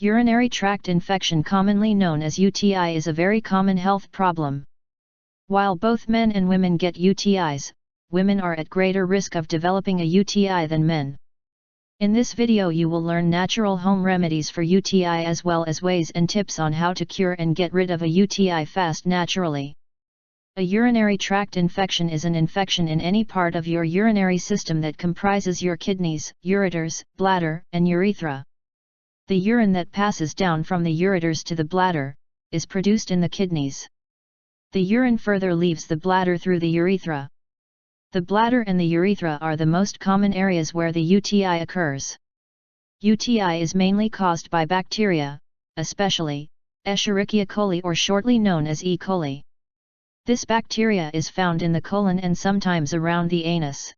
Urinary tract infection, commonly known as UTI, is a very common health problem. While both men and women get UTIs, women are at greater risk of developing a UTI than men. In this video you will learn natural home remedies for UTI as well as ways and tips on how to cure and get rid of a UTI fast naturally. A urinary tract infection is an infection in any part of your urinary system that comprises your kidneys, ureters, bladder, and urethra. The urine that passes down from the ureters to the bladder is produced in the kidneys. The urine further leaves the bladder through the urethra. The bladder and the urethra are the most common areas where the UTI occurs. UTI is mainly caused by bacteria, especially Escherichia coli, or shortly known as E. coli. This bacteria is found in the colon and sometimes around the anus.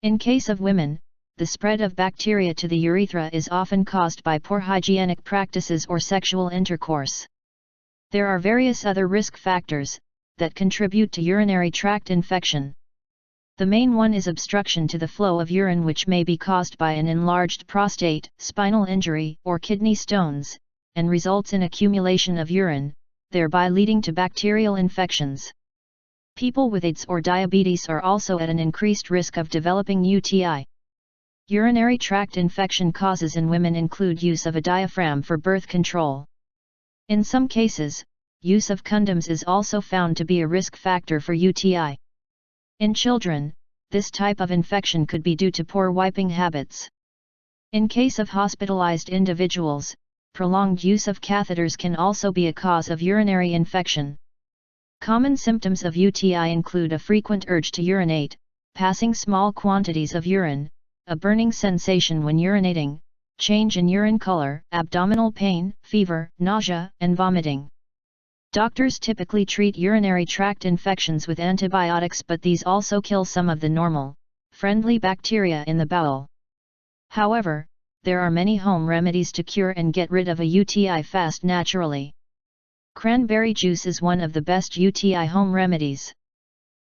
In case of women, the spread of bacteria to the urethra is often caused by poor hygienic practices or sexual intercourse. There are various other risk factors that contribute to urinary tract infection. The main one is obstruction to the flow of urine, which may be caused by an enlarged prostate, spinal injury, or kidney stones, and results in accumulation of urine, thereby leading to bacterial infections. People with AIDS or diabetes are also at an increased risk of developing UTI. Urinary tract infection causes in women include use of a diaphragm for birth control. In some cases, use of condoms is also found to be a risk factor for UTI. In children, this type of infection could be due to poor wiping habits. In case of hospitalized individuals, prolonged use of catheters can also be a cause of urinary infection. Common symptoms of UTI include a frequent urge to urinate, passing small quantities of urine, a burning sensation when urinating, change in urine color, abdominal pain, fever, nausea, and vomiting. Doctors typically treat urinary tract infections with antibiotics, but these also kill some of the normal, friendly bacteria in the bowel. However, there are many home remedies to cure and get rid of a UTI fast naturally. Cranberry juice is one of the best UTI home remedies.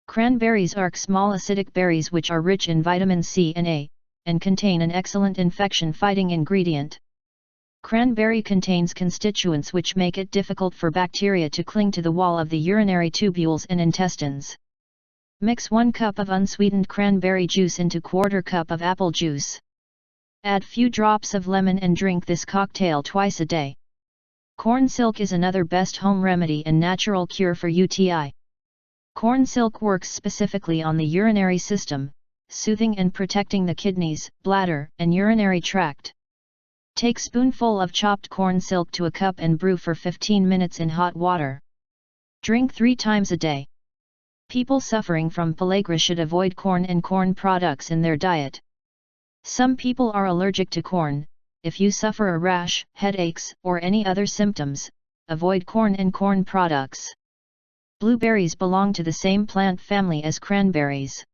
Cranberries are small acidic berries which are rich in vitamin C and A, and contain an excellent infection-fighting ingredient. Cranberry contains constituents which make it difficult for bacteria to cling to the wall of the urinary tubules and intestines. Mix 1 cup of unsweetened cranberry juice into 1/4 cup of apple juice. Add few drops of lemon and drink this cocktail twice a day. Corn silk is another best home remedy and natural cure for UTI. Corn silk works specifically on the urinary system, soothing and protecting the kidneys, bladder, and urinary tract. Take spoonful of chopped corn silk to a cup and brew for 15 minutes in hot water. Drink 3 times a day. People suffering from pellagra should avoid corn and corn products in their diet. Some people are allergic to corn. If you suffer a rash, headaches, or any other symptoms, avoid corn and corn products. Blueberries belong to the same plant family as cranberries.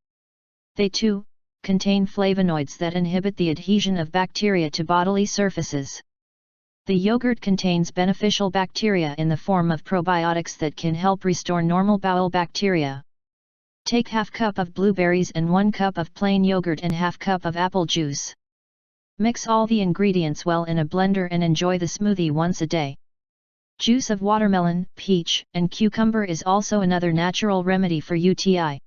They too contain flavonoids that inhibit the adhesion of bacteria to bodily surfaces. The yogurt contains beneficial bacteria in the form of probiotics that can help restore normal bowel bacteria. Take 1/2 cup of blueberries and 1 cup of plain yogurt and 1/2 cup of apple juice. Mix all the ingredients well in a blender and enjoy the smoothie once a day. Juice of watermelon, peach, and cucumber is also another natural remedy for UTI.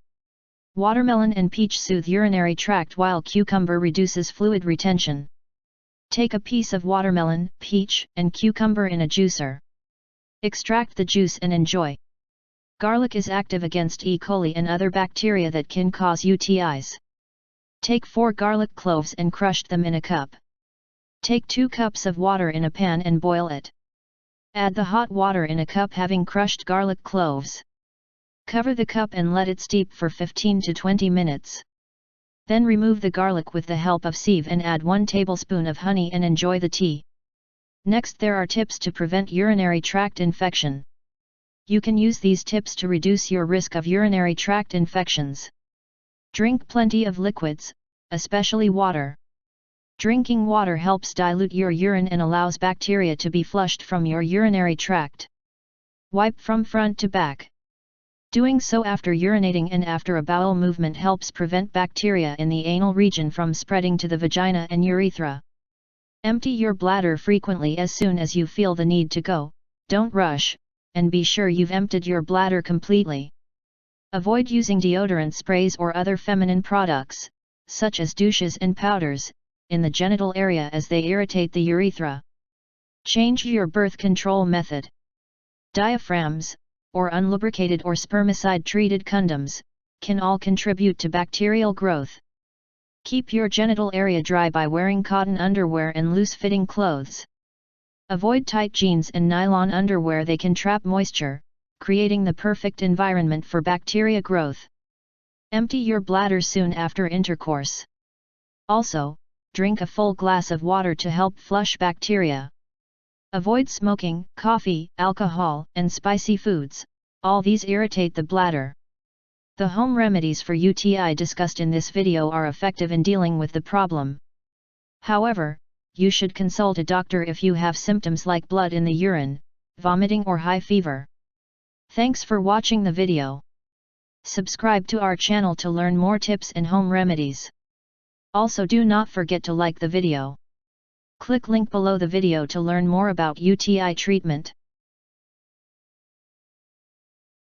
Watermelon and peach soothe urinary tract while cucumber reduces fluid retention. Take a piece of watermelon, peach, and cucumber in a juicer. Extract the juice and enjoy. Garlic is active against E. coli and other bacteria that can cause UTIs. Take 4 garlic cloves and crush them in a cup. Take 2 cups of water in a pan and boil it. Add the hot water in a cup having crushed garlic cloves. Cover the cup and let it steep for 15 to 20 minutes. Then remove the garlic with the help of sieve and add 1 tablespoon of honey and enjoy the tea. Next, there are tips to prevent urinary tract infection. You can use these tips to reduce your risk of urinary tract infections. Drink plenty of liquids, especially water. Drinking water helps dilute your urine and allows bacteria to be flushed from your urinary tract. Wipe from front to back. Doing so after urinating and after a bowel movement helps prevent bacteria in the anal region from spreading to the vagina and urethra. Empty your bladder frequently as soon as you feel the need to go, don't rush, and be sure you've emptied your bladder completely. Avoid using deodorant sprays or other feminine products, such as douches and powders, in the genital area as they irritate the urethra. Change your birth control method. Diaphragms, or unlubricated or spermicide-treated condoms, can all contribute to bacterial growth. Keep your genital area dry by wearing cotton underwear and loose-fitting clothes. Avoid tight jeans and nylon underwear, they can trap moisture, creating the perfect environment for bacteria growth. Empty your bladder soon after intercourse. Also, drink a full glass of water to help flush bacteria. Avoid smoking, coffee, alcohol, and spicy foods, all these irritate the bladder. The home remedies for UTI discussed in this video are effective in dealing with the problem. However, you should consult a doctor if you have symptoms like blood in the urine, vomiting or high fever. Thanks for watching the video. Subscribe to our channel to learn more tips and home remedies. Also, do not forget to like the video. Click link below the video to learn more about UTI treatment.